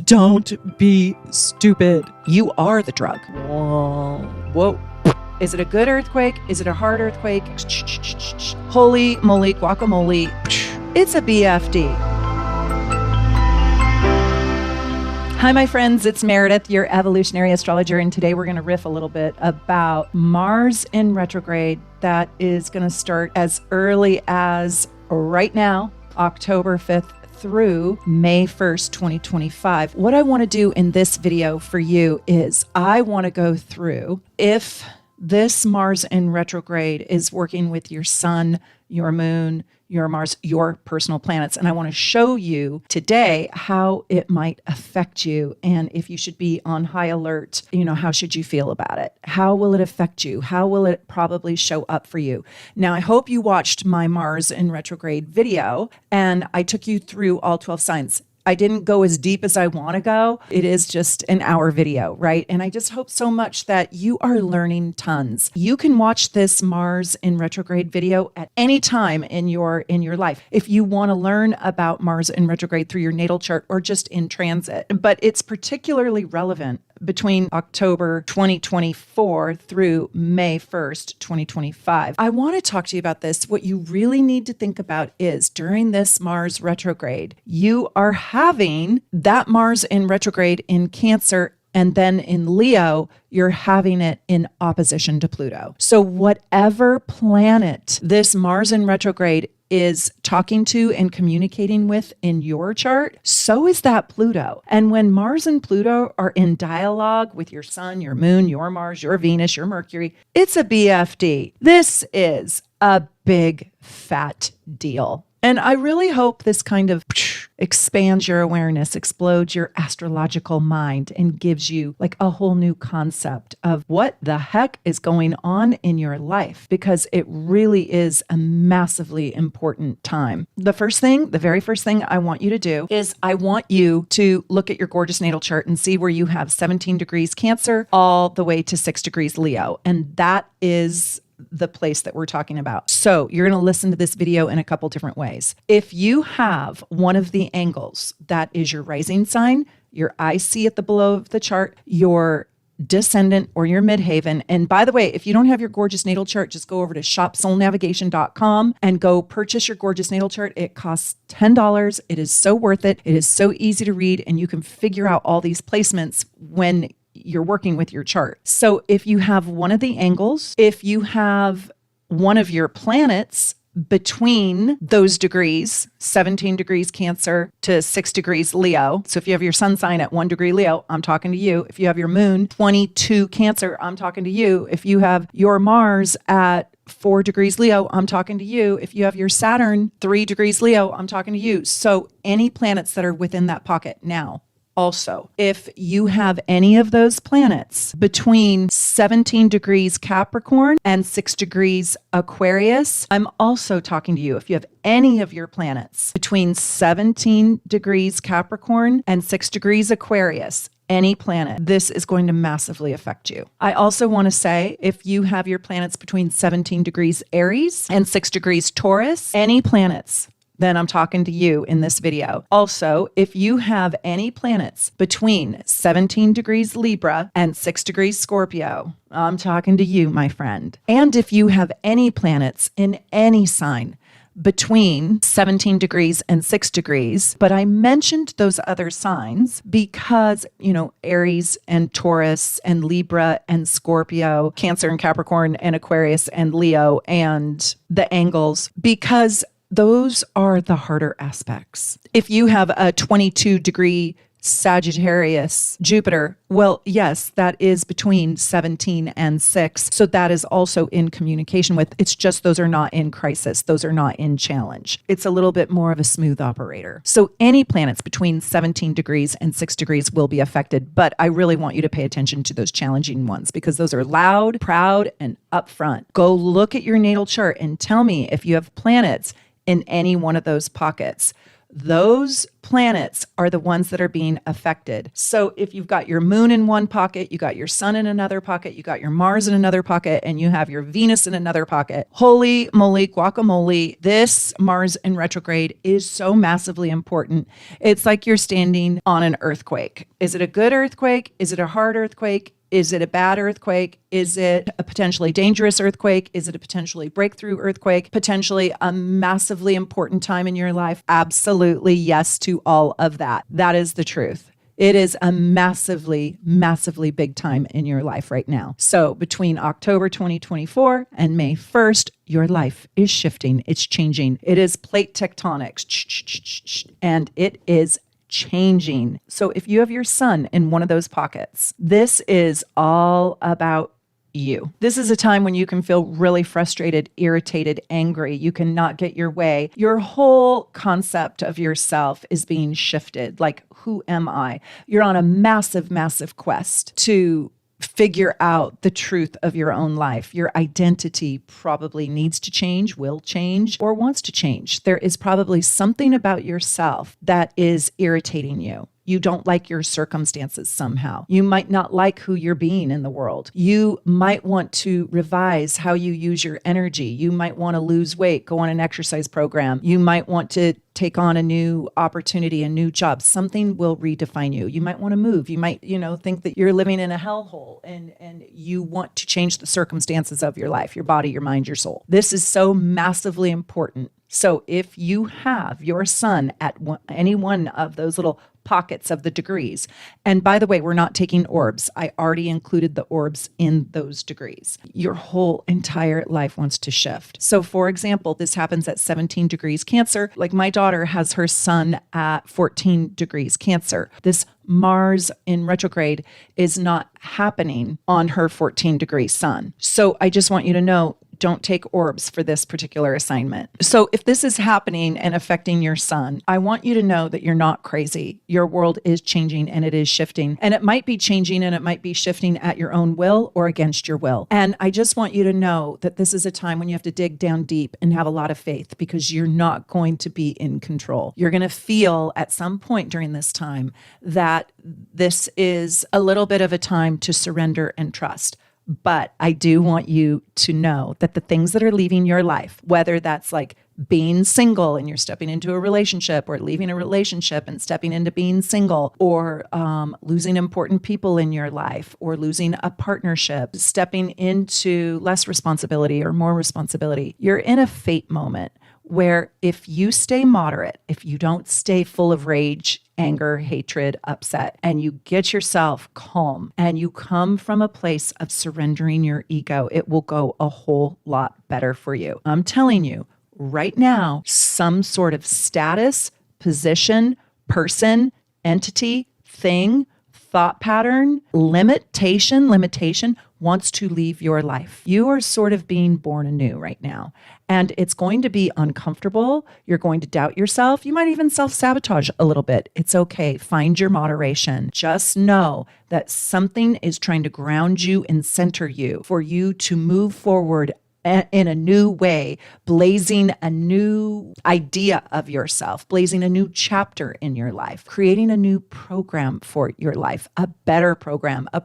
Don't be stupid. You are the drug. Whoa. Is it a good earthquake? Is it a hard earthquake? Holy moly guacamole. It's a BFD. Hi, my friends. It's Meredith, your evolutionary astrologer, and today we're going to riff a little bit about Mars in retrograde that is going to start as early as right now, October 5th through May 1st, 2025. What I want to do in this video for you is I want to go through if this Mars in retrograde is working with your sun, your moon, your Mars, your personal planets. And I want to show you today how it might affect you. And if you should be on high alert, how should you feel about it? How will it affect you? How will it probably show up for you? Now, I hope you watched my Mars in retrograde video and I took you through all 12 signs. I didn't go as deep as I want to go. It is just an hour video, right? And I just hope so much that you are learning tons. You can watch this Mars in retrograde video at any time in your life if you want to learn about Mars in retrograde through your natal chart or just in transit. But it's particularly relevant between October 2024 through May 1st, 2025. I want to talk to you about this. What you really need to think about is during this Mars retrograde, you are having that Mars in retrograde in Cancer, and then in Leo, you're having it in opposition to Pluto. So whatever planet this Mars in retrograde is talking to and communicating with in your chart, so is that Pluto. And when Mars and Pluto are in dialogue with your sun, your moon, your Mars, your Venus, your Mercury, it's a BFD. This is a big fat deal. And I really hope this kind of expands your awareness, explodes your astrological mind, and gives you like a whole new concept of what the heck is going on in your life, because it really is a massively important time. The very first thing I want you to do is I want you to look at your gorgeous natal chart and see where you have 17 degrees Cancer all the way to 6 degrees Leo. And that is the place that we're talking about. So you're going to listen to this video in a couple different ways. If you have one of the angles, that is your rising sign, your IC at the below of the chart, your descendant or your midhaven. And by the way, if you don't have your gorgeous natal chart, just go over to shopsoulnavigation.com and go purchase your gorgeous natal chart. It costs $10. It is so worth it. It is so easy to read, and you can figure out all these placements when you're working with your chart. So if you have one of the angles, if you have one of your planets between those degrees, 17 degrees Cancer to 6 degrees Leo. So if you have your sun sign at 1 degree Leo, I'm talking to you. If you have your moon 22 Cancer, I'm talking to you. If you have your Mars at 4 degrees Leo, I'm talking to you. If you have your Saturn 3 degrees Leo, I'm talking to you. So any planets that are within that pocket now. Also, if you have any of those planets between 17 degrees Capricorn and 6 degrees Aquarius, I'm also talking to you. If you have any of your planets between 17 degrees Capricorn and 6 degrees Aquarius, any planet, this is going to massively affect you. I also want to say, if you have your planets between 17 degrees Aries and 6 degrees Taurus, any planets, then I'm talking to you in this video. Also, if you have any planets between 17 degrees Libra and 6 degrees Scorpio, I'm talking to you, my friend. And if you have any planets in any sign between 17 degrees and 6 degrees, but I mentioned those other signs because, Aries and Taurus and Libra and Scorpio, Cancer and Capricorn and Aquarius and Leo and the angles, because those are the harder aspects. If you have a 22 degree Sagittarius Jupiter, well, yes, that is between 17 and 6. So that is also in communication with, it's just those are not in crisis. Those are not in challenge. It's a little bit more of a smooth operator. So any planets between 17 degrees and 6 degrees will be affected, but I really want you to pay attention to those challenging ones because those are loud, proud, and upfront. Go look at your natal chart and tell me if you have planets in any one of those pockets. those planets are the ones that are being affected. So if you've got your moon in one pocket, you got your sun in another pocket, you got your Mars in another pocket, and you have your Venus in another pocket. Holy moly, guacamole. This Mars in retrograde is so massively important. It's like you're standing on an earthquake. Is it a good earthquake? Is it a hard earthquake? Is it a bad earthquake? Is it a potentially dangerous earthquake? Is it a potentially breakthrough earthquake? Potentially a massively important time in your life? Absolutely yes to all of that. That is the truth. It is a massively, massively big time in your life right now. So between October 2024 and May 1st, your life is shifting. It's changing. It is plate tectonics. And it is changing. So if you have your sun in one of those pockets, this is all about you. This is a time when you can feel really frustrated, irritated, angry. You cannot get your way. Your whole concept of yourself is being shifted. Like, who am I? You're on a massive, massive quest to figure out the truth of your own life. Your identity probably needs to change, will change, or wants to change. There is probably something about yourself that is irritating you. You don't like your circumstances somehow. You might not like who you're being in the world. You might want to revise how you use your energy. You might want to lose weight, go on an exercise program. You might want to take on a new opportunity, a new job. Something will redefine you. You might want to move. You might, think that you're living in a hellhole and you want to change the circumstances of your life, your body, your mind, your soul. This is so massively important. So if you have your sun at any one of those little pockets of the degrees, and by the way, we're not taking orbs. I already included the orbs in those degrees. Your whole entire life wants to shift. So for example, this happens at 17 degrees Cancer. Like my daughter has her sun at 14 degrees Cancer. This Mars in retrograde is not happening on her 14-degree sun. So I just want you to know, don't take orbs for this particular assignment. So if this is happening and affecting your sun, I want you to know that you're not crazy. Your world is changing and it is shifting. And it might be changing and it might be shifting at your own will or against your will. And I just want you to know that this is a time when you have to dig down deep and have a lot of faith, because you're not going to be in control. You're going to feel at some point during this time that this is a little bit of a time to surrender and trust. But I do want you to know that the things that are leaving your life, whether that's like being single and you're stepping into a relationship, or leaving a relationship and stepping into being single, or losing important people in your life, or losing a partnership, stepping into less responsibility or more responsibility, you're in a fate moment where if you stay moderate, if you don't stay full of rage, anger, hatred, upset, and you get yourself calm and you come from a place of surrendering your ego, it will go a whole lot better for you. I'm telling you right now, some sort of status, position, person, entity, thing, thought pattern, limitation wants to leave your life. You are sort of being born anew right now. And it's going to be uncomfortable. You're going to doubt yourself. You might even self-sabotage a little bit. It's okay. Find your moderation. Just know that something is trying to ground you and center you for you to move forward in a new way, blazing a new idea of yourself, blazing a new chapter in your life, creating a new program for your life, a better program, a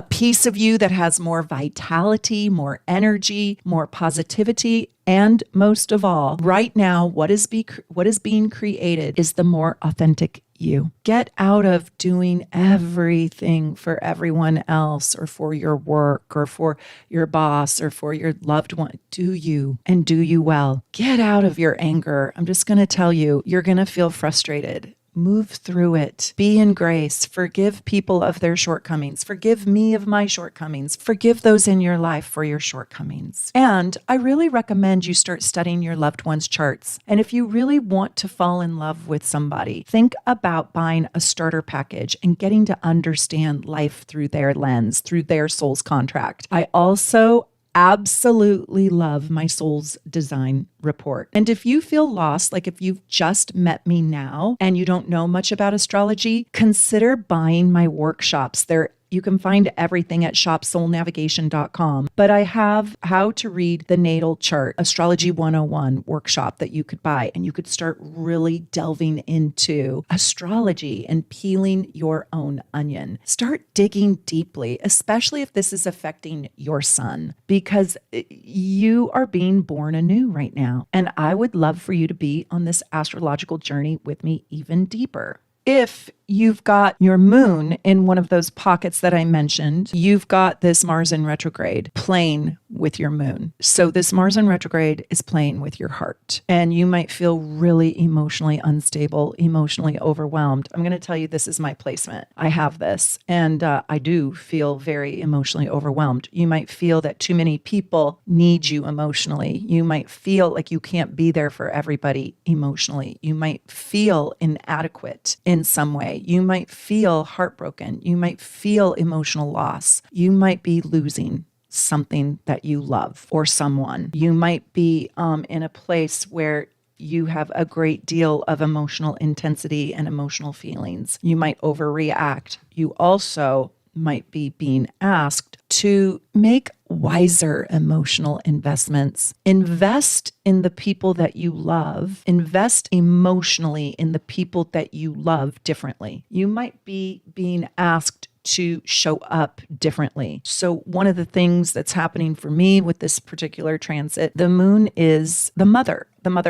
piece of you that has more vitality, more energy, more positivity. And most of all, right now, what is being created is the more authentic you. Get out of doing everything for everyone else, or for your work, or for your boss, or for your loved one. Do you, and do you well. Get out of your anger. I'm just going to tell you, you're going to feel frustrated. Move through it. Be in grace. Forgive people of their shortcomings. Forgive me of my shortcomings. Forgive those in your life for your shortcomings. And I really recommend you start studying your loved one's charts. And if you really want to fall in love with somebody, think about buying a starter package and getting to understand life through their lens, through their soul's contract. I also absolutely love my soul's design report. And if you feel lost, like if you've just met me now and you don't know much about astrology, consider buying my workshops. They're You can find everything at shopsoulnavigation.com. But I have How to Read the Natal Chart, Astrology 101 workshop that you could buy, and you could start really delving into astrology and peeling your own onion. Start digging deeply, especially if this is affecting your sun, because you are being born anew right now. And I would love for you to be on this astrological journey with me even deeper. If you've got your moon in one of those pockets that I mentioned, you've got this Mars in retrograde playing with your moon. So this Mars in retrograde is playing with your heart, and you might feel really emotionally unstable, emotionally overwhelmed. I'm going to tell you, this is my placement. I have this, and I do feel very emotionally overwhelmed. You might feel that too many people need you emotionally. You might feel like you can't be there for everybody emotionally. You might feel inadequate in some way. You might feel heartbroken. You might feel emotional loss. You might be losing something that you love or someone. You might be in a place where you have a great deal of emotional intensity and emotional feelings. You might overreact. You also might be being asked to make wiser emotional investments. Invest in the people that you love. Invest emotionally in the people that you love differently. You might be being asked to show up differently. So one of the things that's happening for me with this particular transit, the moon is the mother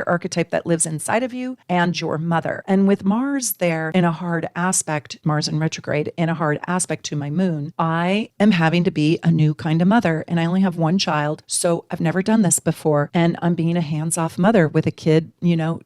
archetype that lives inside of you and your mother. And with Mars there in a hard aspect, Mars in retrograde in a hard aspect to my moon, I am having to be a new kind of mother. And I only have one child. So I've never done this before. And I'm being a hands-off mother with a kid,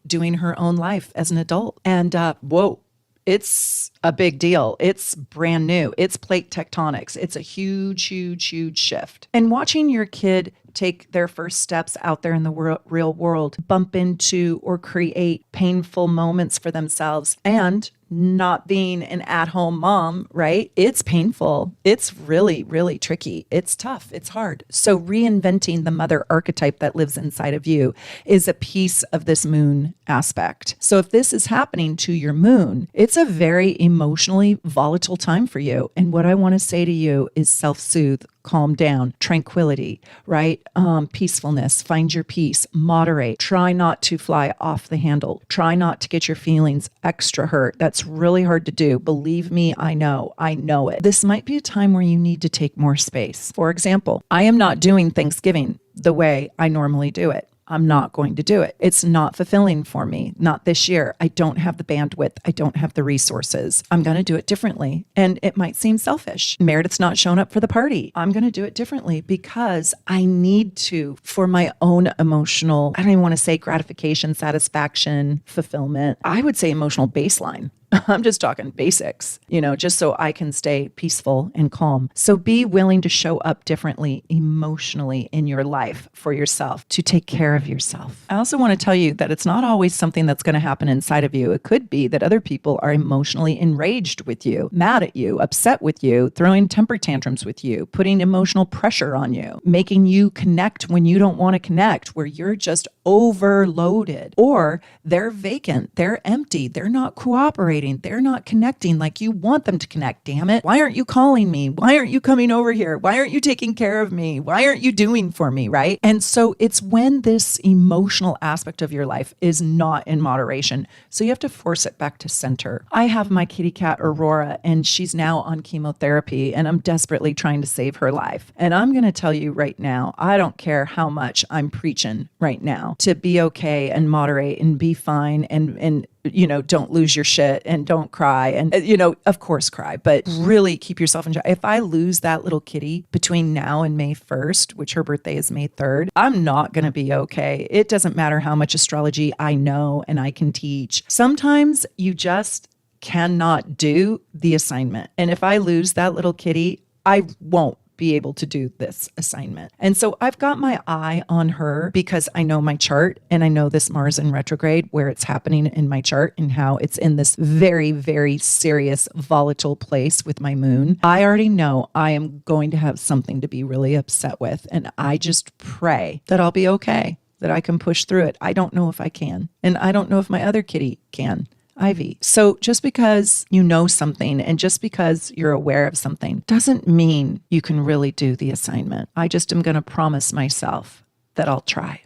doing her own life as an adult. And whoa. It's a big deal. It's brand new. It's plate tectonics. It's a huge, huge, huge shift. And watching your kid take their first steps out there in the real world, bump into or create painful moments for themselves, and not being an at-home mom, right? It's painful. It's really, really tricky. It's tough. It's hard. So reinventing the mother archetype that lives inside of you is a piece of this moon aspect. So if this is happening to your moon, it's a very emotionally volatile time for you. And what I want to say to you is self-soothe, calm down, tranquility, right? Peacefulness, find your peace, moderate, try not to fly off the handle, try not to get your feelings extra hurt. That's really hard to do. Believe me, I know it. This might be a time where you need to take more space. For example, I am not doing Thanksgiving the way I normally do it. I'm not going to do it. It's not fulfilling for me. Not this year. I don't have the bandwidth. I don't have the resources. I'm going to do it differently. And it might seem selfish. Meredith's not showing up for the party. I'm going to do it differently because I need to, for my own emotional, I don't even want to say gratification, satisfaction, fulfillment. I would say emotional baseline. I'm just talking basics, just so I can stay peaceful and calm. So be willing to show up differently emotionally in your life for yourself, to take care of yourself. I also want to tell you that it's not always something that's going to happen inside of you. It could be that other people are emotionally enraged with you, mad at you, upset with you, throwing temper tantrums with you, putting emotional pressure on you, making you connect when you don't want to connect, where you're just overloaded, or they're vacant, they're empty, they're not cooperating. They're not connecting like you want them to connect. Damn it. Why aren't you calling me? Why aren't you coming over here? Why aren't you taking care of me? Why aren't you doing for me? Right? And so it's when this emotional aspect of your life is not in moderation. So you have to force it back to center. I have my kitty cat, Aurora, and she's now on chemotherapy, and I'm desperately trying to save her life. And I'm going to tell you right now, I don't care how much I'm preaching right now to be okay and moderate and be fine and don't lose your shit and don't cry. And, of course cry, but really keep yourself in check. If I lose that little kitty between now and May 1st, which her birthday is May 3rd, I'm not going to be okay. It doesn't matter how much astrology I know and I can teach. Sometimes you just cannot do the assignment. And if I lose that little kitty, I won't be able to do this assignment. And so I've got my eye on her because I know my chart and I know this Mars in retrograde, where it's happening in my chart and how it's in this very, very serious, volatile place with my moon. I already know I am going to have something to be really upset with. And I just pray that I'll be okay, that I can push through it. I don't know if I can. And I don't know if my other kitty can. Ivy. So just because you know something and just because you're aware of something doesn't mean you can really do the assignment. I just am going to promise myself that I'll try.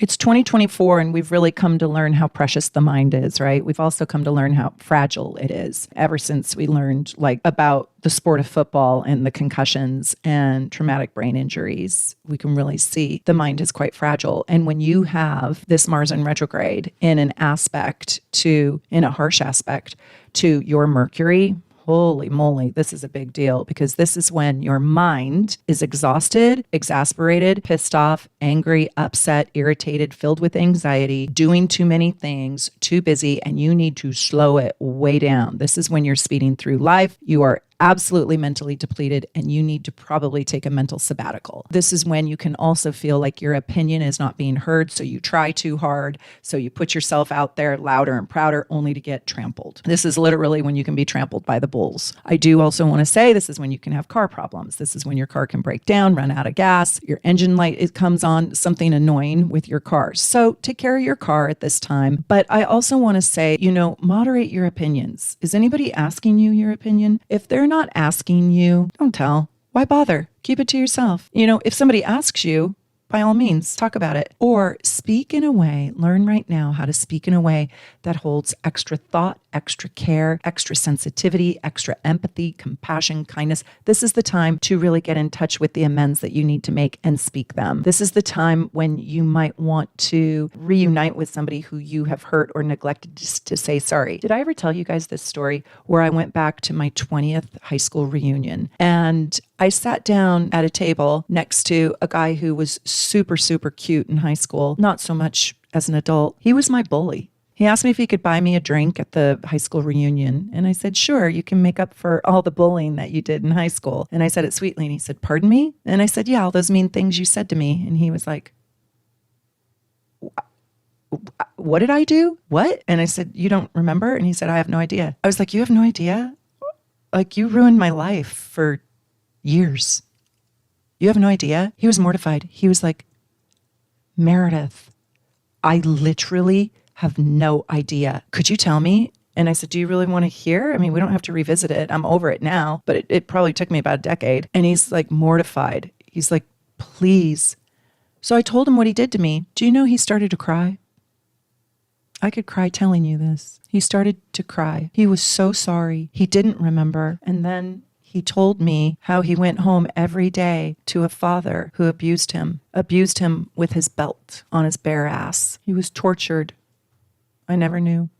It's 2024 and we've really come to learn how precious the mind is, right? We've also come to learn how fragile it is ever since we learned about the sport of football and the concussions and traumatic brain injuries. We can really see the mind is quite fragile. And when you have this Mars in retrograde in a harsh aspect to your Mercury, holy moly, this is a big deal because this is when your mind is exhausted, exasperated, pissed off, angry, upset, irritated, filled with anxiety, doing too many things, too busy, and you need to slow it way down. This is when you're speeding through life. You are absolutely mentally depleted and you need to probably take a mental sabbatical. This is when you can also feel like your opinion is not being heard, so you try too hard, so you put yourself out there louder and prouder only to get trampled. This is literally when you can be trampled by the bulls. I do also want to say this is when you can have car problems. This is when your car can break down, run out of gas, your engine light it comes on, something annoying with your car. So take care of your car at this time. But I also want to say, moderate your opinions. Is anybody asking you your opinion? If they're not asking you, don't tell. Why bother? Keep it to yourself. If somebody asks you, by all means, talk about it. Or speak in a way, learn right now how to speak in a way that holds extra thought, extra care, extra sensitivity, extra empathy, compassion, kindness. This is the time to really get in touch with the amends that you need to make and speak them. This is the time when you might want to reunite with somebody who you have hurt or neglected just to say sorry. Did I ever tell you guys this story where I went back to my 20th high school reunion and I sat down at a table next to a guy who was super, super cute in high school, not so much as an adult. He was my bully. He asked me if he could buy me a drink at the high school reunion. And I said, sure, you can make up for all the bullying that you did in high school. And I said it sweetly. And he said, pardon me? And I said, yeah, all those mean things you said to me. And he was like, what did I do? What? And I said, you don't remember? And he said, I have no idea. I was like, you have no idea? Like, you ruined my life for years. You have no idea? He was mortified. He was like, Meredith, I literally have no idea. Could you tell me? And I said, do you really want to hear? I mean, we don't have to revisit it. I'm over it now, but it probably took me about a decade. And he's like mortified. He's like, please. So I told him what he did to me. Do you know he started to cry? I could cry telling you this. He started to cry. He was so sorry. He didn't remember. And then he told me how he went home every day to a father who abused him with his belt on his bare ass. He was tortured. I never knew.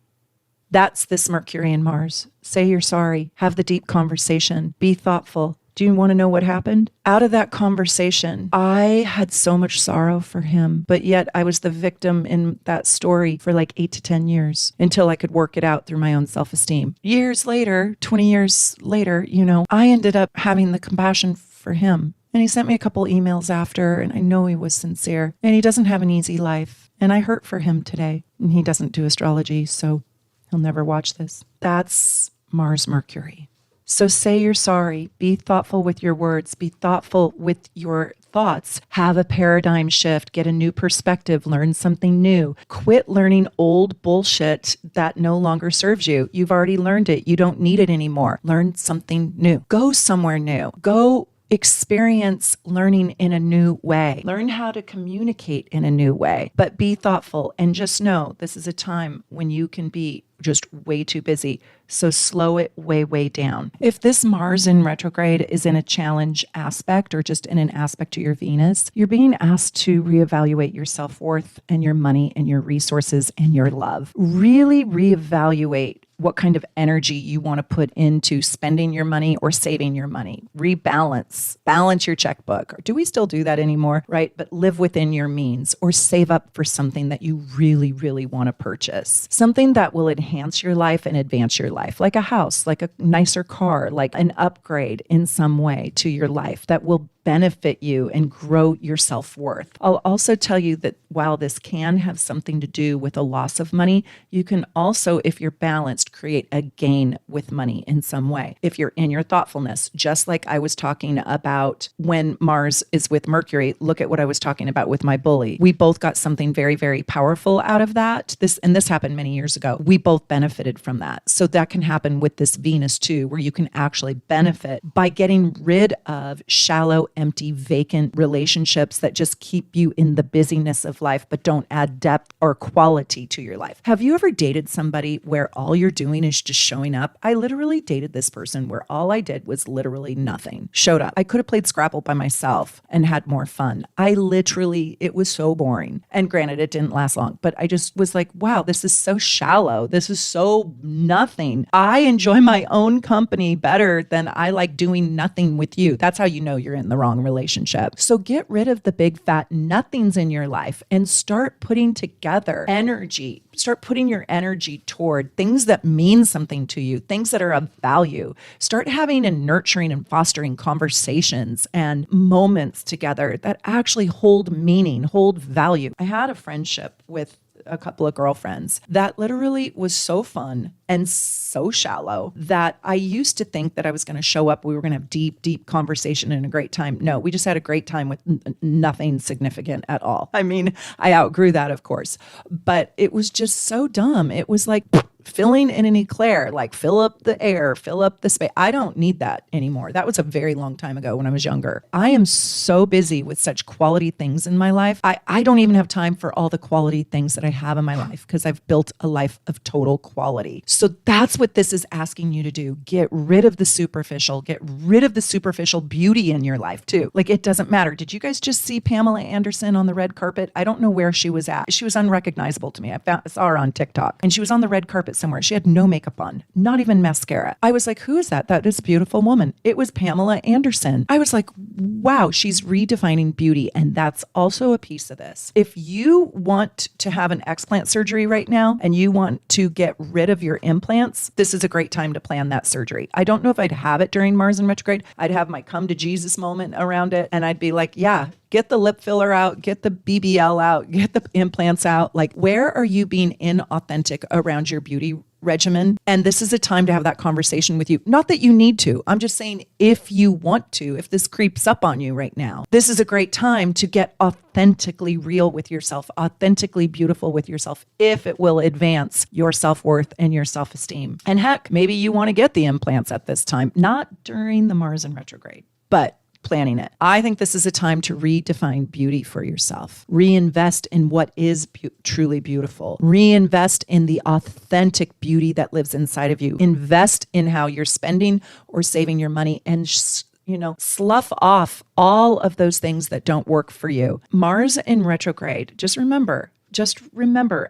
That's this Mercury and Mars. Say you're sorry. Have the deep conversation. Be thoughtful. Do you want to know what happened? Out of that conversation, I had so much sorrow for him, but yet I was the victim in that story for like 8 to 10 years until I could work it out through my own self-esteem. Years later, 20 years later, I ended up having the compassion for him. And he sent me a couple emails after, and I know he was sincere. And he doesn't have an easy life. And I hurt for him today. And he doesn't do astrology, so he'll never watch this. That's Mars Mercury. So say you're sorry. Be thoughtful with your words. Be thoughtful with your thoughts. Have a paradigm shift. Get a new perspective. Learn something new. Quit learning old bullshit that no longer serves you. You've already learned it. You don't need it anymore. Learn something new. Go somewhere new. Go experience learning in a new way. Learn how to communicate in a new way. But be thoughtful and just know this is a time when you can be just way too busy. So slow it way, way down. If this Mars in retrograde is in a challenge aspect or just in an aspect to your Venus, you're being asked to reevaluate your self-worth and your money and your resources and your love. Really reevaluate what kind of energy you want to put into spending your money or saving your money. Balance your checkbook. Do we still do that anymore? Right? But live within your means or save up for something that you really, really want to purchase. Something that will enhance your life and advance your life, like a house, like a nicer car, like an upgrade in some way to your life that will benefit you and grow your self-worth. I'll also tell you that while this can have something to do with a loss of money, you can also, if you're balanced, create a gain with money in some way. If you're in your thoughtfulness, just like I was talking about when Mars is with Mercury, look at what I was talking about with my bully. We both got something very, very powerful out of that. This happened many years ago. We both benefited from that. So that can happen with this Venus too, where you can actually benefit by getting rid of shallow, empty, vacant relationships that just keep you in the busyness of life, but don't add depth or quality to your life. Have you ever dated somebody where all you're doing is just showing up? I literally dated this person where all I did was literally nothing. Showed up. I could have played Scrabble by myself and had more fun. It was so boring. And granted, it didn't last long, but I just was like, wow, this is so shallow. This is so nothing. I enjoy my own company better than I like doing nothing with you. That's how you know you're in the wrong relationship. So get rid of the big fat nothings in your life and start putting together energy. Start putting your energy toward things that mean something to you, things that are of value. Start having and nurturing and fostering conversations and moments together that actually hold meaning, hold value. I had a friendship with a couple of girlfriends that literally was so fun and so shallow that I used to think that I was going to show up. We were going to have deep, deep conversation and a great time. No, we just had a great time with nothing significant at all. I mean, I outgrew that, of course, but it was just so dumb. It was like filling in an eclair, like fill up the air, fill up the space. I don't need that anymore. That was a very long time ago when I was younger. I am so busy with such quality things in my life. I don't even have time for all the quality things that I have in my life because I've built a life of total quality. So that's what this is asking you to do. Get rid of the superficial. Get rid of the superficial beauty in your life too. Like, it doesn't matter. Did you guys just see Pamela Anderson on the red carpet? I don't know where she was at. She was unrecognizable to me. I saw her on TikTok and she was on the red carpet somewhere. She had no makeup on, not even mascara. I was like, who is that? That is a beautiful woman. It was Pamela Anderson. I was like, wow, she's redefining beauty. And that's also a piece of this. If you want to have an explant surgery right now and you want to get rid of your implants, this is a great time to plan that surgery. I don't know if I'd have it during Mars in retrograde. I'd have my come to Jesus moment around it. And I'd be like, yeah, get the lip filler out, get the BBL out, get the implants out. Like, where are you being inauthentic around your beauty regimen? And this is a time to have that conversation with you. Not that you need to. I'm just saying, if you want to, if this creeps up on you right now, this is a great time to get authentically real with yourself, authentically beautiful with yourself, if it will advance your self-worth and your self-esteem. And heck, maybe you want to get the implants at this time, not during the Mars in retrograde, but planning it. I think this is a time to redefine beauty for yourself. Reinvest in what is truly beautiful. Reinvest in the authentic beauty that lives inside of you. Invest in how you're spending or saving your money and slough off all of those things that don't work for you. Mars in retrograde, just remember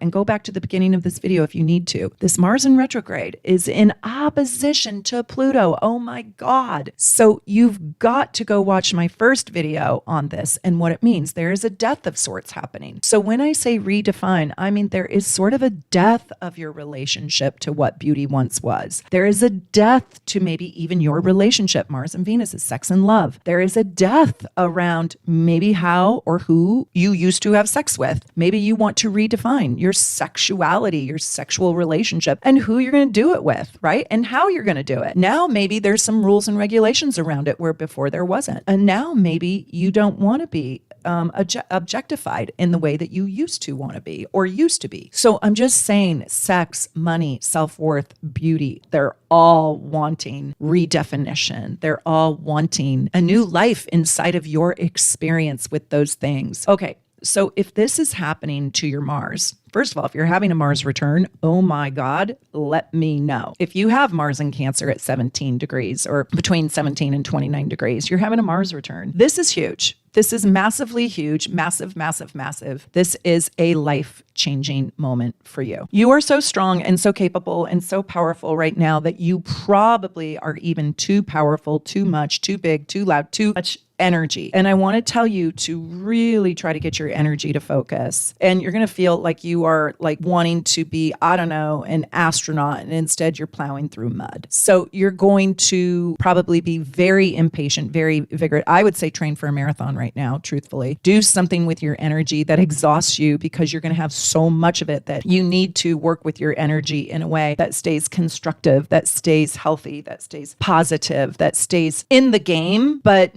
and go back to the beginning of this video if you need to. This Mars in retrograde is in opposition to Pluto. Oh my God. So you've got to go watch my first video on this and what it means. There is a death of sorts happening. So when I say redefine, I mean there is sort of a death of your relationship to what beauty once was. There is a death to maybe even your relationship. Mars and Venus is sex and love. There is a death around maybe how or who you used to have sex with. Maybe you want to redefine your sexuality, your sexual relationship, and who you're going to do it with, right? And how you're going to do it. Now, maybe there's some rules and regulations around it where before there wasn't. And now maybe you don't want to be objectified in the way that you used to want to be or used to be. So I'm just saying, sex, money, self-worth, beauty, they're all wanting redefinition. They're all wanting a new life inside of your experience with those things. Okay. So if this is happening to your Mars, first of all, if you're having a Mars return, oh my God, let me know. If you have Mars in Cancer at 17 degrees or between 17 and 29 degrees, you're having a Mars return. This is huge. This is massively huge, massive, massive, massive. This is a life life-changing moment for you. You are so strong and so capable and so powerful right now that you probably are even too powerful, too much, too big, too loud, too much energy. And I want to tell you to really try to get your energy to focus. And you're going to feel like you are like wanting to be, I don't know, an astronaut, and instead you're plowing through mud. So you're going to probably be very impatient, very vigorous. I would say train for a marathon right now, truthfully. Do something with your energy that exhausts you, because you're going to have so much of it that you need to work with your energy in a way that stays constructive, that stays healthy, that stays positive, that stays in the game, but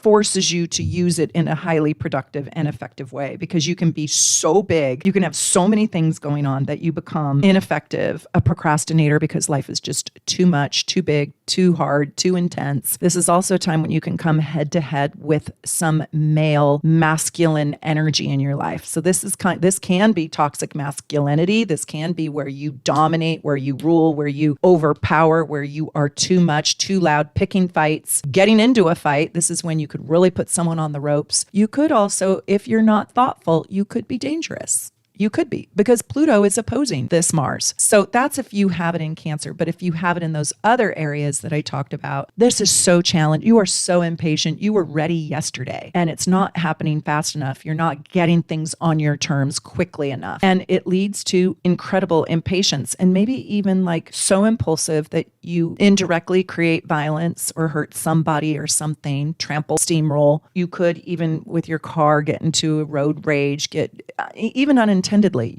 forces you to use it in a highly productive and effective way, because you can be so big, you can have so many things going on that you become ineffective, a procrastinator, because life is just too much, too big, too hard, too intense. This is also a time when you can come head to head with some male masculine energy in your life. So this can be toxic masculinity. This can be where you dominate, where you rule, where you overpower, where you are too much, too loud, picking fights, getting into a fight. This is when you could really put someone on the ropes. You could also, if you're not thoughtful, you could be dangerous. You could be, because Pluto is opposing this Mars. So that's if you have it in Cancer. But if you have it in those other areas that I talked about, this is so challenging. You are so impatient. You were ready yesterday and it's not happening fast enough. You're not getting things on your terms quickly enough. And it leads to incredible impatience, and maybe even like so impulsive that you indirectly create violence or hurt somebody or something, trample, steamroll. You could even with your car get into a road rage, get even unintendedly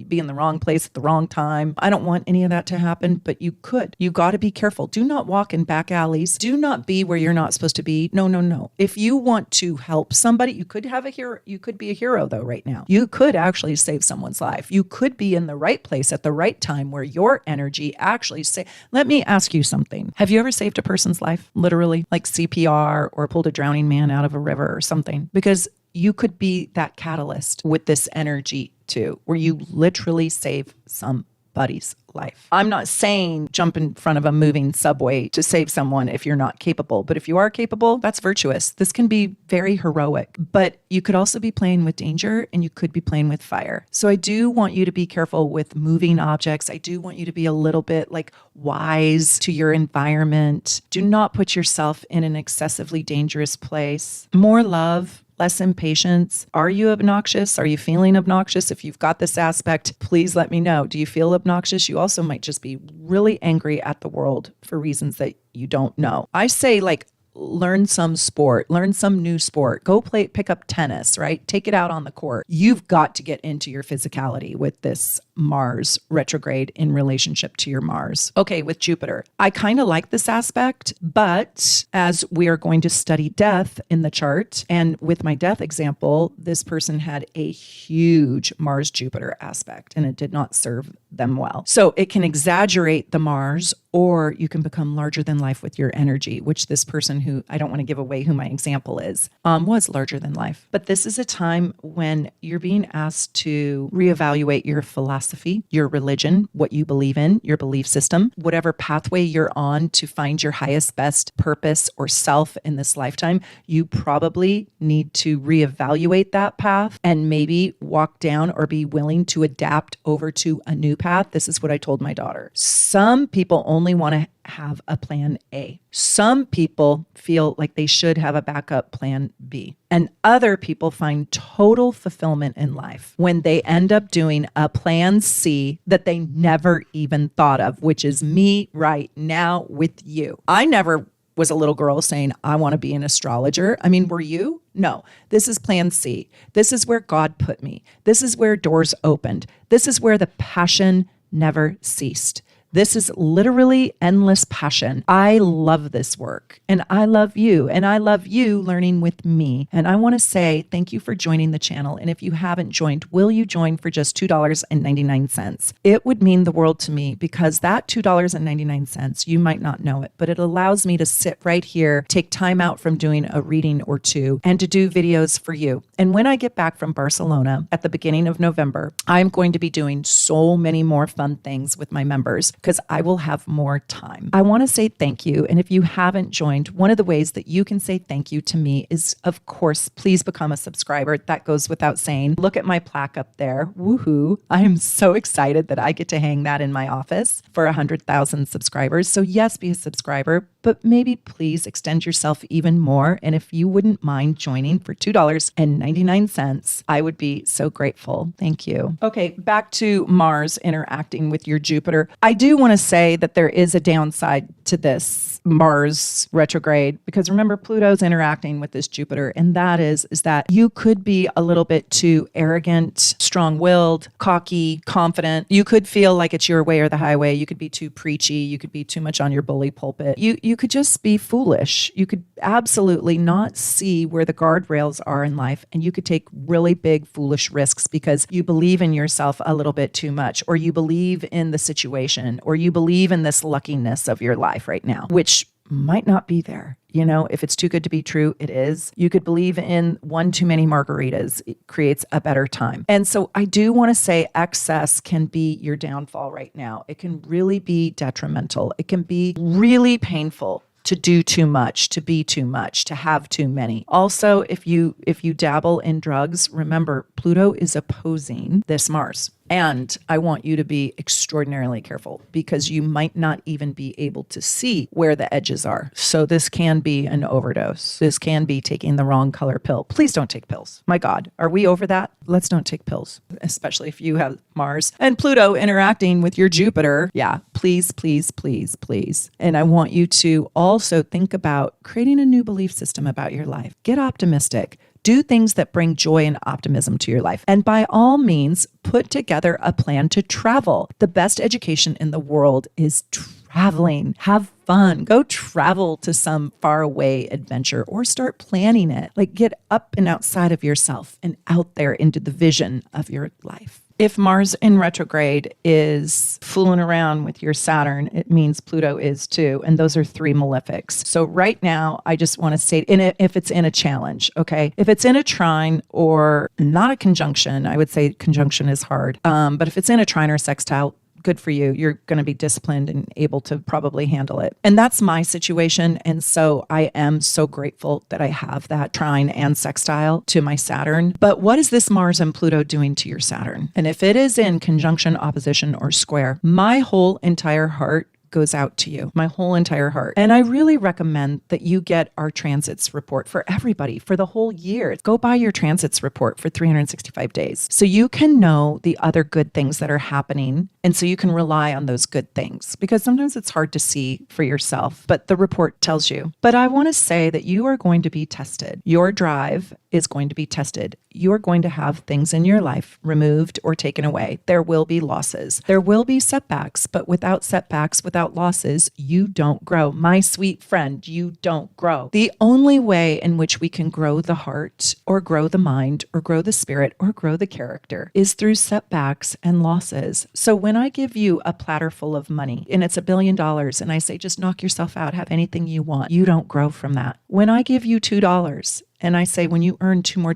be in the wrong place at the wrong time. I don't want any of that to happen, but you could. You got to be careful. Do not walk in back alleys. Do not be where you're not supposed to be. No, no, no. If you want to help somebody, you could have a hero. You could be a hero though right now. You could actually save someone's life. You could be in the right place at the right time where your energy actually let me ask you something. Have you ever saved a person's life? Literally, like CPR, or pulled a drowning man out of a river or something? Because you could be that catalyst with this energy too, where you literally save somebody's life. I'm not saying jump in front of a moving subway to save someone if you're not capable, but if you are capable, that's virtuous. This can be very heroic, but you could also be playing with danger, and you could be playing with fire. So I do want you to be careful with moving objects. I do want you to be a little bit like wise to your environment. Do not put yourself in an excessively dangerous place. More love, less impatience. Are you obnoxious? Are you feeling obnoxious? If you've got this aspect, please let me know. Do you feel obnoxious? You also might just be really angry at the world for reasons that you don't know. I say like, learn some sport, learn some new sport, go pick up tennis, right? Take it out on the court. You've got to get into your physicality with this Mars retrograde in relationship to your Mars. Okay, with Jupiter, I kind of like this aspect, but as we are going to study death in the chart, and with my death example, this person had a huge Mars-Jupiter aspect, and it did not serve them well. So it can exaggerate the Mars, or you can become larger than life with your energy, which this person, who I don't want to give away who my example is, was larger than life. But this is a time when you're being asked to reevaluate your philosophy, your religion, what you believe in, your belief system, whatever pathway you're on to find your highest, best purpose or self in this lifetime. You probably need to reevaluate that path and maybe walk down or be willing to adapt over to a new path. This is what I told my daughter. Some people only want to have a plan A. Some people feel like they should have a backup plan B. And other people find total fulfillment in life when they end up doing a plan C that they never even thought of, which is me right now with you. I never was a little girl saying, I want to be an astrologer. I mean, were you? No, this is plan C. This is where God put me. This is where doors opened. This is where the passion never ceased. This is literally endless passion. I love this work, and I love you, and I love you learning with me. And I want to say thank you for joining the channel. And if you haven't joined, will you join for just $2.99? It would mean the world to me, because that $2.99, you might not know it, but it allows me to sit right here, take time out from doing a reading or two, and to do videos for you. And when I get back from Barcelona at the beginning of November, I'm going to be doing so many more fun things with my members, because I will have more time. I want to say thank you. And if you haven't joined, one of the ways that you can say thank you to me is, of course, please become a subscriber. That goes without saying. Look at my plaque up there. Woohoo. I am so excited that I get to hang that in my office for 100,000 subscribers. So yes, be a subscriber, but maybe please extend yourself even more. And if you wouldn't mind joining for $2.99, I would be so grateful. Thank you. Okay, back to Mars interacting with your Jupiter. I do want to say that there is a downside to this Mars retrograde, because remember, Pluto's interacting with this Jupiter, and that is that you could be a little bit too arrogant, strong-willed, cocky, confident. You could feel like it's your way or the highway. You could be too preachy. You could be too much on your bully pulpit. You could just be foolish. You could absolutely not see where the guardrails are in life, and you could take really big, foolish risks because you believe in yourself a little bit too much, or you believe in the situation, or you believe in this luckiness of your life right now, which might not be there. If it's too good to be true, it is. You could believe in one too many margaritas. It creates a better time. And so I do want to say excess can be your downfall right now. It can really be detrimental. It can be really painful to do too much, to be too much, to have too many. Also, if you dabble in drugs, remember Pluto is opposing this Mars. And I want you to be extraordinarily careful because you might not even be able to see where the edges are. So this can be an overdose. This can be taking the wrong color pill. Please don't take pills. My God, are we over that? Let's don't take pills, especially if you have Mars and Pluto interacting with your Jupiter. Yeah, please, please, please, please. And I want you to also think about creating a new belief system about your life. Get optimistic. Do things that bring joy and optimism to your life. And by all means, put together a plan to travel. The best education in the world is traveling. Have fun. Go travel to some faraway adventure or start planning it. Like get up and outside of yourself and out there into the vision of your life. If Mars in retrograde is fooling around with your Saturn, it means Pluto is too. And those are three malefics. So right now, I just want to say, if it's in a challenge, okay? If it's in a trine or not a conjunction, I would say conjunction is hard. But if it's in a trine or sextile, good for you. You're going to be disciplined and able to probably handle it. And that's my situation. And so I am so grateful that I have that trine and sextile to my Saturn. But what is this Mars and Pluto doing to your Saturn? And if it is in conjunction, opposition, or square, my whole entire heart goes out to you, my whole entire heart. And I really recommend that you get our transits report for everybody for the whole year. Go buy your transits report for 365 days so you can know the other good things that are happening. And so you can rely on those good things because sometimes it's hard to see for yourself, but the report tells you. But I want to say that you are going to be tested. Your drive is going to be tested. You're going to have things in your life removed or taken away. There will be losses. There will be setbacks, but without setbacks, without losses, you don't grow. My sweet friend, you don't grow. The only way in which we can grow the heart or grow the mind or grow the spirit or grow the character is through setbacks and losses. So when I give you a platter full of money and it's $1 billion and I say, just knock yourself out, have anything you want, you don't grow from that. When I give you $2 and I say, when you earn $2 more,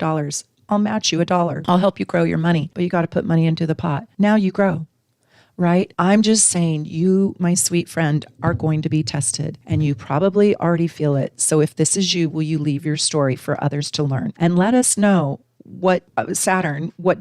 I'll match you $1. I'll help you grow your money, but you got to put money into the pot. Now you grow. Right? I'm just saying you, my sweet friend, are going to be tested and you probably already feel it. So if this is you, will you leave your story for others to learn and let us know what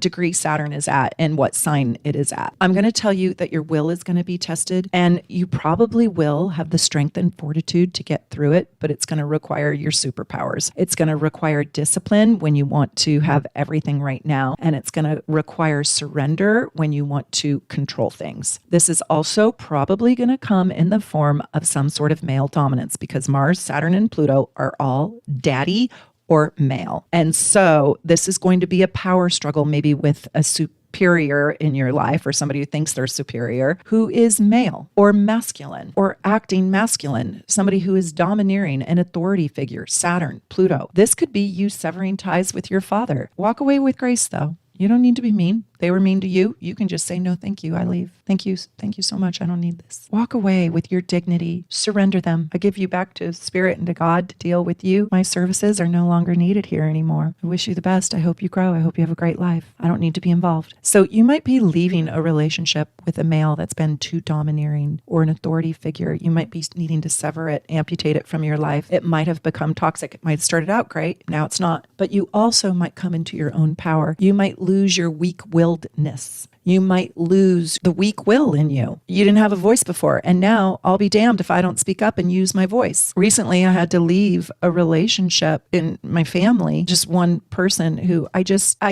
degree Saturn is at and what sign it is at. I'm going to tell you that your will is going to be tested and you probably will have the strength and fortitude to get through it, but it's going to require your superpowers. It's going to require discipline when you want to have everything right now, and it's going to require surrender when you want to control things. This is also probably going to come in the form of some sort of male dominance because Mars, Saturn, and Pluto are all daddy or male. And so this is going to be a power struggle, maybe with a superior in your life or somebody who thinks they're superior, who is male or masculine or acting masculine, somebody who is domineering, an authority figure, Saturn, Pluto. This could be you severing ties with your father. Walk away with grace though. You don't need to be mean. They were mean to you. You can just say, no, thank you. I leave. Thank you. Thank you so much. I don't need this. Walk away with your dignity. Surrender them. I give you back to Spirit and to God to deal with you. My services are no longer needed here anymore. I wish you the best. I hope you grow. I hope you have a great life. I don't need to be involved. So you might be leaving a relationship with a male that's been too domineering or an authority figure. You might be needing to sever it, amputate it from your life. It might have become toxic. It might have started out great. Now it's not. But you also might come into your own power. You might lose your weak-willedness. You might lose the weak will in you. You didn't have a voice before, and now I'll be damned if I don't speak up and use my voice. Recently, I had to leave a relationship in my family, just one person who I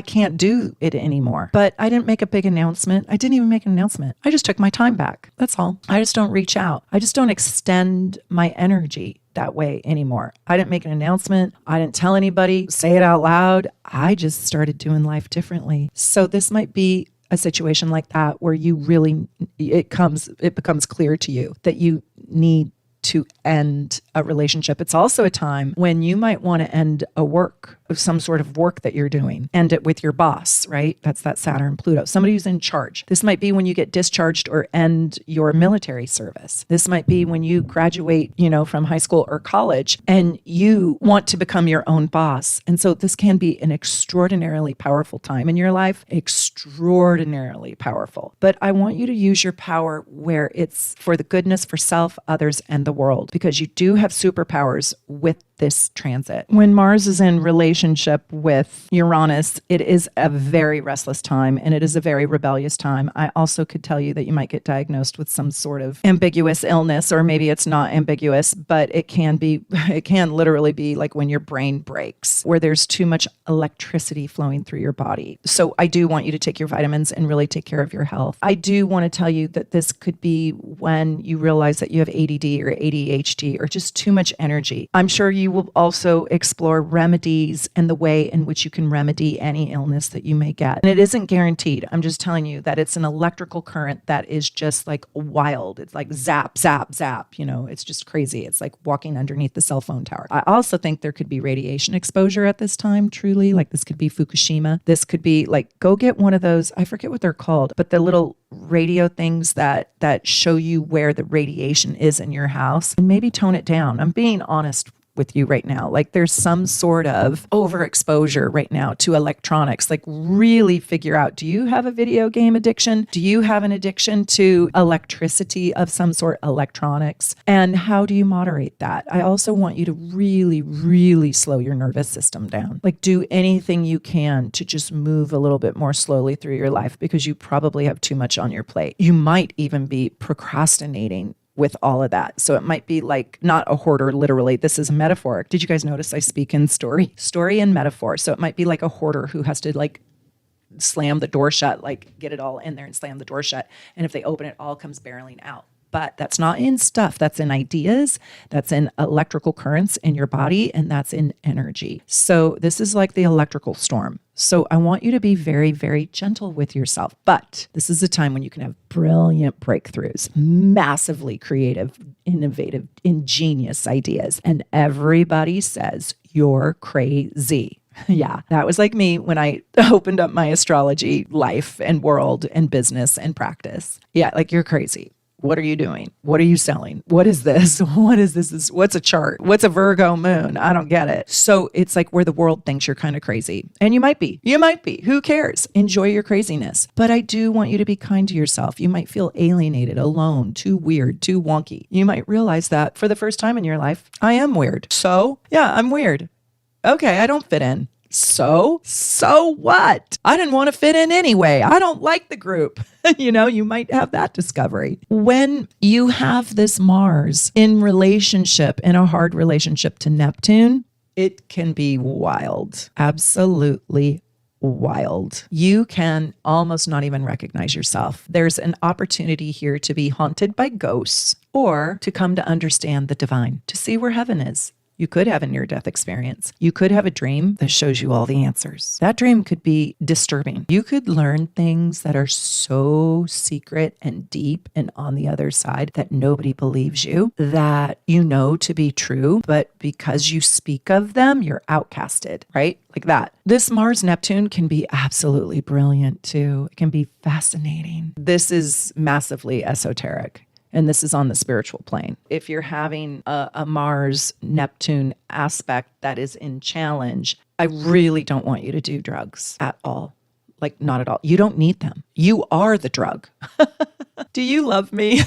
can't do it anymore. But I didn't make a big announcement. I didn't even make an announcement. I just took my time back. That's all. I just don't reach out. I just don't extend my energy that way anymore. I didn't make an announcement. I didn't tell anybody, say it out loud. I just started doing life differently. So this might be a situation like that where you really, it becomes clear to you that you need to end a relationship. It's also a time when you might want to end some sort of work that you're doing. End it with your boss, right? That's that Saturn, Pluto, somebody who's in charge. This might be when you get discharged or end your military service. This might be when you graduate, from high school or college and you want to become your own boss. And so this can be an extraordinarily powerful time in your life, extraordinarily powerful. But I want you to use your power where it's for the goodness for self, others, and the world, because you do have superpowers with this transit. When Mars is in relationship with Uranus, it is a very restless time and it is a very rebellious time. I also could tell you that you might get diagnosed with some sort of ambiguous illness, or maybe it's not ambiguous, but it can literally be like when your brain breaks, where there's too much electricity flowing through your body. So I do want you to take your vitamins and really take care of your health. I do want to tell you that this could be when you realize that you have ADD or ADHD or just too much energy. I'm sure you will also explore remedies and the way in which you can remedy any illness that you may get. And it isn't guaranteed. I'm just telling you that it's an electrical current that is just like wild. It's like zap, zap, zap. It's just crazy. It's like walking underneath the cell phone tower. I also think there could be radiation exposure at this time, truly. Like this could be Fukushima. This could be like, go get one of those, I forget what they're called, but the little radio things that show you where the radiation is in your house, and maybe tone it down. I'm being honest with you right now. Like there's some sort of overexposure right now to electronics. Like really figure out, do you have a video game addiction? Do you have an addiction to electricity of some sort, electronics? And how do you moderate that? I also want you to really, really slow your nervous system down. Like do anything you can to just move a little bit more slowly through your life, because you probably have too much on your plate. You might even be procrastinating with all of that. So it might be like not a hoarder, literally. This is metaphoric. Did you guys notice I speak in story and metaphor? So it might be like a hoarder who has to like slam the door shut, like get it all in there and slam the door shut. And if they open it, all comes barreling out. But that's not in stuff. That's in ideas. That's in electrical currents in your body. And that's in energy. So this is like the electrical storm. So I want you to be very, very gentle with yourself. But this is a time when you can have brilliant breakthroughs, massively creative, innovative, ingenious ideas. And everybody says you're crazy. Yeah, that was like me when I opened up my astrology life and world and business and practice. Yeah, like you're crazy. What are you doing? What are you selling? What is this? What is this? What's a chart? What's a Virgo moon? I don't get it. So it's like where the world thinks you're kind of crazy. And you might be. You might be. Who cares? Enjoy your craziness. But I do want you to be kind to yourself. You might feel alienated, alone, too weird, too wonky. You might realize that for the first time in your life, I am weird. So yeah, I'm weird. Okay, I don't fit in. So what? I didn't want to fit in anyway. I don't like the group. You might have that discovery. When you have this Mars in a hard relationship to Neptune, it can be wild. Absolutely wild. You can almost not even recognize yourself. There's an opportunity here to be haunted by ghosts or to come to understand the divine, to see where heaven is. You could have a near-death experience. You could have a dream that shows you all the answers. That dream could be disturbing. You could learn things that are so secret and deep and on the other side that nobody believes you, that you know to be true, but because you speak of them, you're outcasted, right? Like that. This Mars-Neptune can be absolutely brilliant too. It can be fascinating. This is massively esoteric. And this is on the spiritual plane. If you're having a Mars-Neptune aspect that is in challenge, I really don't want you to do drugs at all. Like, not at all. You don't need them. You are the drug. Do you love me?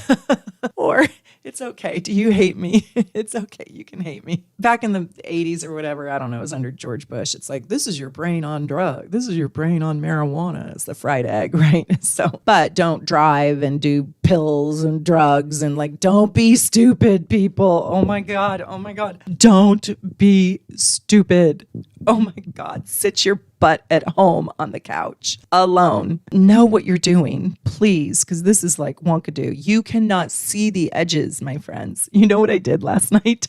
Or it's okay. Do you hate me? It's okay. You can hate me. Back in the 80s or whatever, I don't know, it was under George Bush. It's like, this is your brain on drug. This is your brain on marijuana. It's the fried egg, right? So, but don't drive and do pills and drugs and like, don't be stupid, people. Oh my God. Oh my God. Don't be stupid. Oh my God. Sit your butt at home on the couch alone. Know what you're doing, please, because this is like wonkadoo. You cannot see the edges, my friends. You know what I did last night?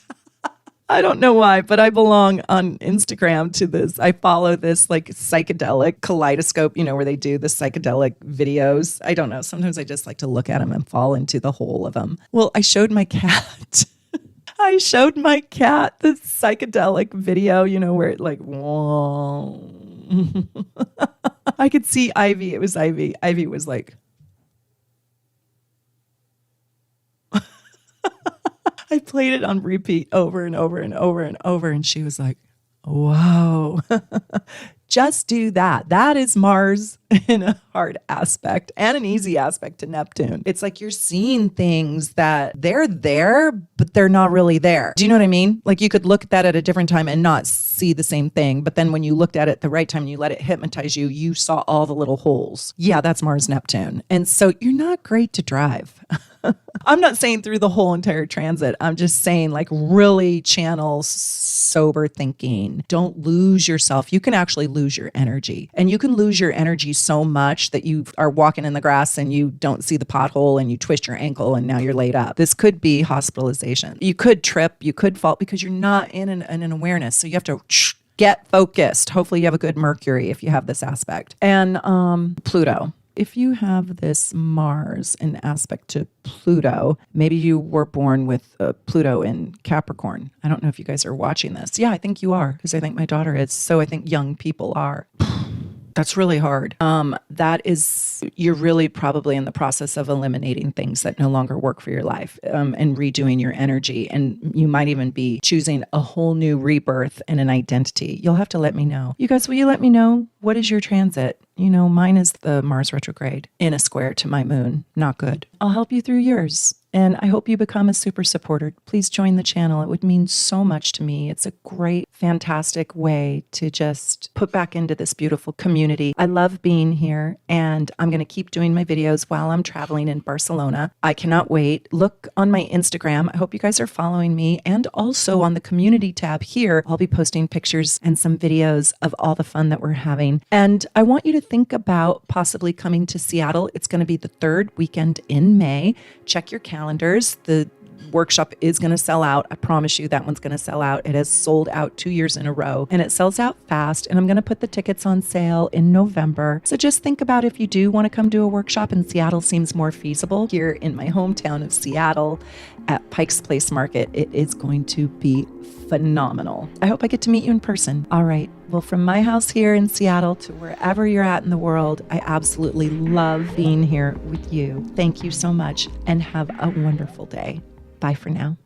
I don't know why, but I belong on Instagram to this. I follow this like psychedelic kaleidoscope, you know, where they do the psychedelic videos. I don't know. Sometimes I just like to look at them and fall into the hole of them. Well, I showed my cat. I showed my cat the psychedelic video, you know, where it like, whoa. I could see Ivy. It was Ivy. Ivy was like, I played it on repeat over and over and over and over. And she was like, whoa, just do that. That is Mars in a hard aspect and an easy aspect to Neptune. It's like you're seeing things that they're there, but they're not really there. Do you know what I mean? Like you could look at that at a different time and not see the same thing. But then when you looked at it at the right time and you let it hypnotize you, you saw all the little holes. Yeah, that's Mars Neptune. And so you're not great to drive. I'm not saying through the whole entire transit. I'm just saying like really channel sober thinking. Don't lose yourself. You can actually lose your energy, and you can lose your energy so much that you are walking in the grass and you don't see the pothole and you twist your ankle and now you're laid up. This could be hospitalization. You could trip, you could fall because you're not in an awareness. So you have to get focused. Hopefully you have a good Mercury if you have this aspect. And Pluto. If you have this Mars in aspect to Pluto, maybe you were born with Pluto in Capricorn. I don't know if you guys are watching this. Yeah, I think you are, because I think my daughter is. So I think young people are. That's really hard. That is, you're really probably in the process of eliminating things that no longer work for your life, and redoing your energy. And you might even be choosing a whole new rebirth and an identity. You'll have to let me know. You guys, will you let me know? What is your transit? You know, mine is the Mars retrograde in a square to my moon. Not good. I'll help you through yours. And I hope you become a super supporter. Please join the channel. It would mean so much to me. It's a great, fantastic way to just put back into this beautiful community. I love being here, and I'm going to keep doing my videos while I'm traveling in Barcelona. I cannot wait. Look on my Instagram. I hope you guys are following me. And also on the community tab here, I'll be posting pictures and some videos of all the fun that we're having. And I want you to think about possibly coming to Seattle. It's going to be the third weekend in May. Check your calendars. The workshop is going to sell out. I promise you that one's going to sell out. It has sold out 2 years in a row, and it sells out fast. And I'm going to put the tickets on sale in November. So just think about if you do want to come do a workshop, and Seattle seems more feasible. Here in my hometown of Seattle at Pike's Place Market, it is going to be phenomenal. I hope I get to meet you in person. All right. Well, from my house here in Seattle to wherever you're at in the world, I absolutely love being here with you. Thank you so much, and have a wonderful day. Bye for now.